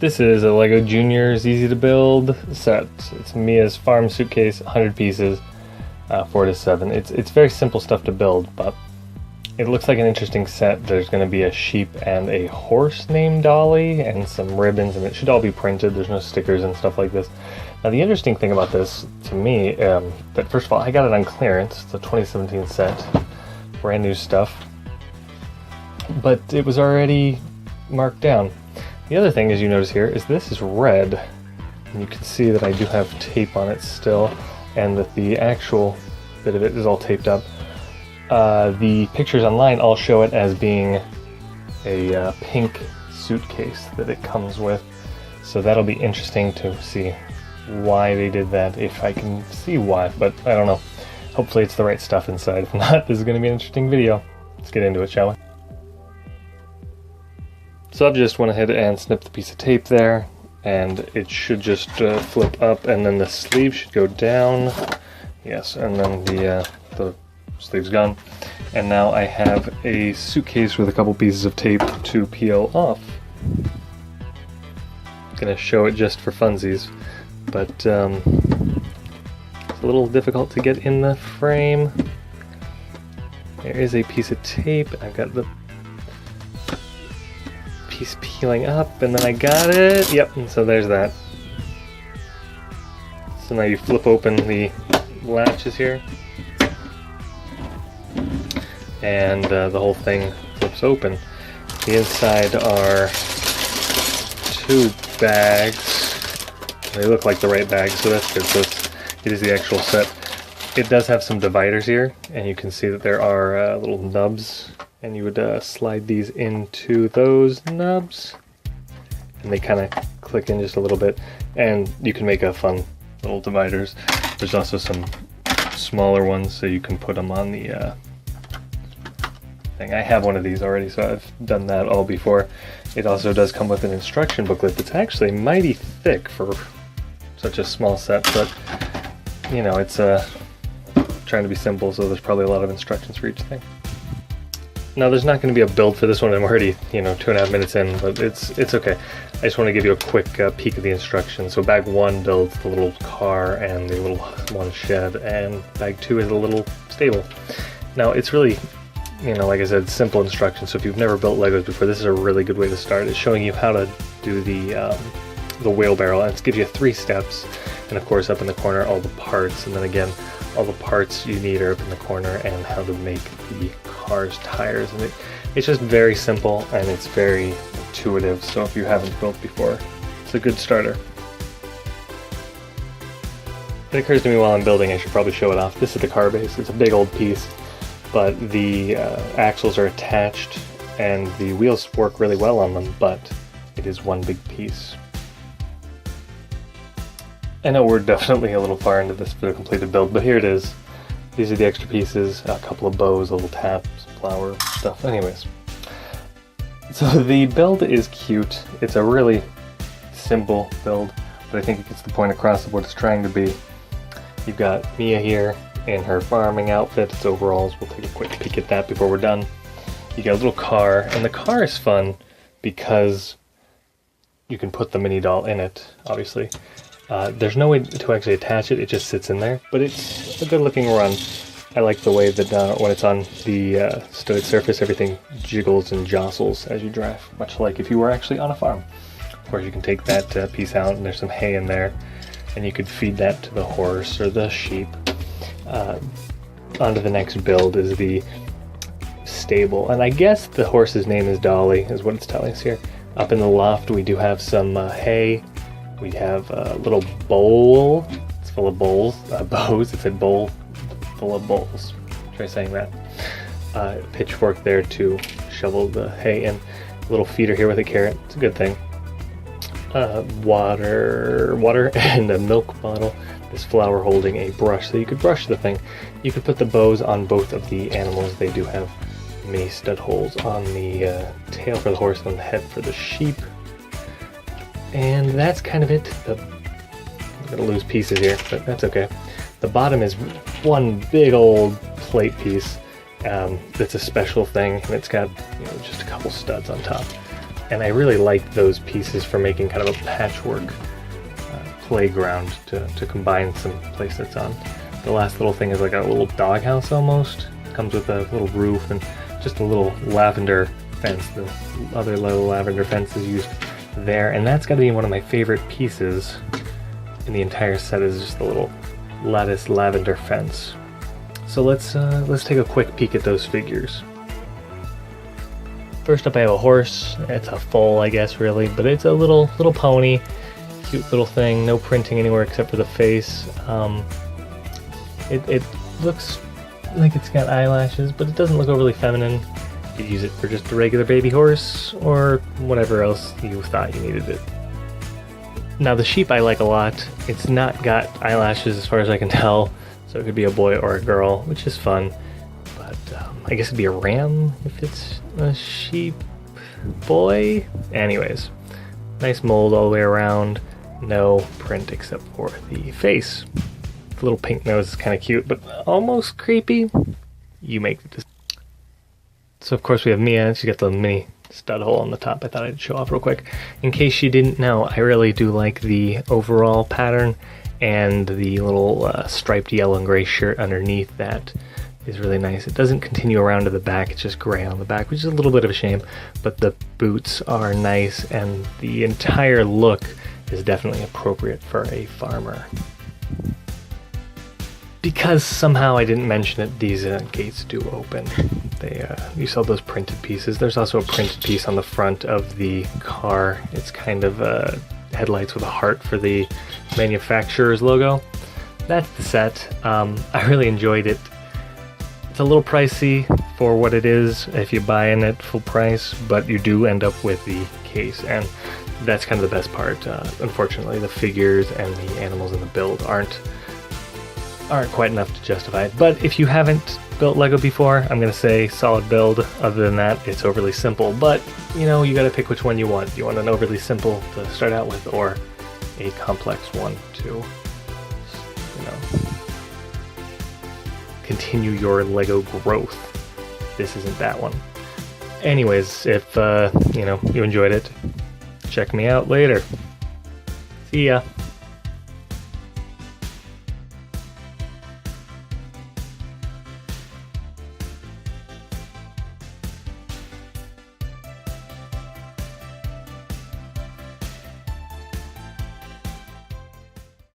This is a Lego Junior's easy to build set. It's Mia's farm suitcase, 100 pieces, 4 to 7. It's very simple stuff to build, but it looks like an interesting set. There's going to be a sheep and a horse named Dolly and some ribbons, and it should all be printed. There's no stickers and stuff like this. Now the interesting thing about this to me, that first of all, I got it on clearance. It's a 2017 set, brand new stuff, but it was already marked down. The other thing, as you notice here, is this is red, and you can see that I do have tape on it still, and that the actual bit of it is all taped up. The pictures online all show it as being a pink suitcase that it comes with, so that'll be interesting to see why they did that, if I can see why, but I don't know. Hopefully it's the right stuff inside. If not, this is going to be an interesting video. Let's get into it, shall we? So I've just went ahead and snipped the piece of tape there, and it should just flip up, and then the sleeve should go down. Yes, and then the sleeve's gone. And now I have a suitcase with a couple pieces of tape to peel off. I'm gonna show it just for funsies, but it's a little difficult to get in the frame. There is a piece of tape. I've got the piece peeling up, and then I got it. Yep, and so there's that. So now you flip open the latches here, and the whole thing flips open. The inside are 2 bags. They look like the right bags, so that's good. So it is the actual set. It does have some dividers here, and you can see that there are little nubs, and you would slide these into those nubs, and they kind of click in just a little bit, and you can make a fun little dividers. There's also some smaller ones, so you can put them on the thing. I have one of these already, so I've done that all before. It also does come with an instruction booklet that's actually mighty thick for such a small set, but you know, it's trying to be simple, so there's probably a lot of instructions for each thing. Now there's not going to be a build for this one. I'm already, 2.5 minutes in, but it's okay. I just want to give you a quick peek of the instructions. So bag 1 builds the little car and the little one shed, and bag 2 is a little stable. Now it's really, like I said, simple instructions. So if you've never built Legos before, this is a really good way to start. It's showing you how to do the wheelbarrow, and it gives you 3 steps. And of course, up in the corner, all the parts, and then again, all the parts you need are up in the corner, and how to make the car's tires. And it's just very simple, and it's very intuitive, so if you haven't built before, it's a good starter. It occurs to me while I'm building I should probably show it off. This is the car base. It's a big old piece, but the axles are attached, and the wheels work really well on them, but it is one big piece. I know we're definitely a little far into this for the completed build, but here it is. These are the extra pieces, a couple of bows, little taps, flower stuff. Anyways, so the build is cute. It's a really simple build, but I think it gets the point across of what it's trying to be. You've got Mia here in her farming outfit. It's overalls. We'll take a quick peek at that before we're done. You got a little car, and the car is fun because you can put the mini doll in it, obviously. There's no way to actually attach it, it just sits in there, but it's a good looking run. I like the way that when it's on the studded surface, everything jiggles and jostles as you drive, much like if you were actually on a farm. Of course, you can take that piece out, and there's some hay in there, and you could feed that to the horse or the sheep. Onto the next build is the stable, and I guess the horse's name is Dolly, is what it's telling us here. Up in the loft, we do have some hay. We have a little bowl. It's full of bowls. Bows. It said bowl full of bowls. Try saying that. Pitchfork there to shovel the hay in. A little feeder here with a carrot. It's a good thing. Water, and a milk bottle. This flower holding a brush, so you could brush the thing. You could put the bows on both of the animals. They do have mini stud holes on the tail for the horse and on the head for the sheep. And that's kind of it. I'm gonna lose pieces here, but that's okay. The bottom is one big old plate piece that's a special thing, and it's got just a couple studs on top. And I really like those pieces for making kind of a patchwork playground to combine some playsets on. The last little thing is like a little doghouse almost. Comes with a little roof and just a little lavender fence. The other little lavender fence is used there, and that's got to be one of my favorite pieces in the entire set, is just the little lattice lavender fence. So let's take a quick peek at those figures. First up, I have a horse. It's a foal, I guess, really, but it's a little pony. Cute little thing, no printing anywhere except for the face. It looks like it's got eyelashes, but it doesn't look overly feminine. You could use it for just a regular baby horse, or whatever else you thought you needed it. Now the sheep I like a lot. It's not got eyelashes as far as I can tell, so it could be a boy or a girl, which is fun. But I guess it'd be a ram if it's a sheep boy. Anyways, nice mold all the way around. No print except for the face. The little pink nose is kind of cute, but almost creepy. You make the decision. So of course we have Mia. She's got the mini stud hole on the top. I thought I'd show off real quick. In case you didn't know, I really do like the overall pattern and the little striped yellow and gray shirt underneath that is really nice. It doesn't continue around to the back, it's just gray on the back, which is a little bit of a shame, but the boots are nice and the entire look is definitely appropriate for a farmer. Because somehow I didn't mention it, these gates do open. You saw those printed pieces. There's also a printed piece on the front of the car. It's kind of headlights with a heart for the manufacturer's logo. That's the set. I really enjoyed it. It's a little pricey for what it is if you buy in at full price, but you do end up with the case, and that's kind of the best part. Unfortunately, the figures and the animals in the build aren't quite enough to justify it. But if you haven't built Lego before, I'm gonna say solid build. Other than that, it's overly simple, but you know, you gotta pick which one you want. You want an overly simple to start out with, or a complex one to, you know, continue your Lego growth. This isn't that one. Anyways, if you know, you enjoyed it, check me out later. See ya.